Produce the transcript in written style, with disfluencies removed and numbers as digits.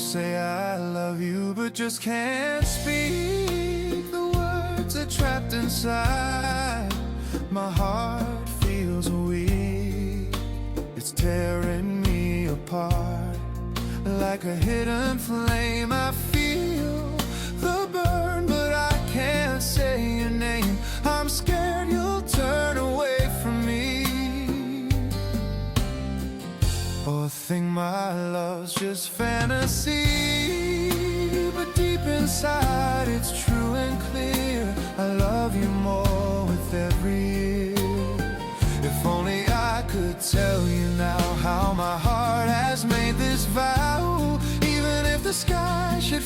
say I love you, but just can't speak. The words are trapped inside. My heart feels weak. It's tearing me apart. Like a hidden flame, I feel the burn, but I can't say your name. I'm scared you'll turn away from me, or think my love's just fantasy. But deep inside it's true and clear. I love you more with every year. If only I could tell you now how my heart has made this vow. Even if the sky should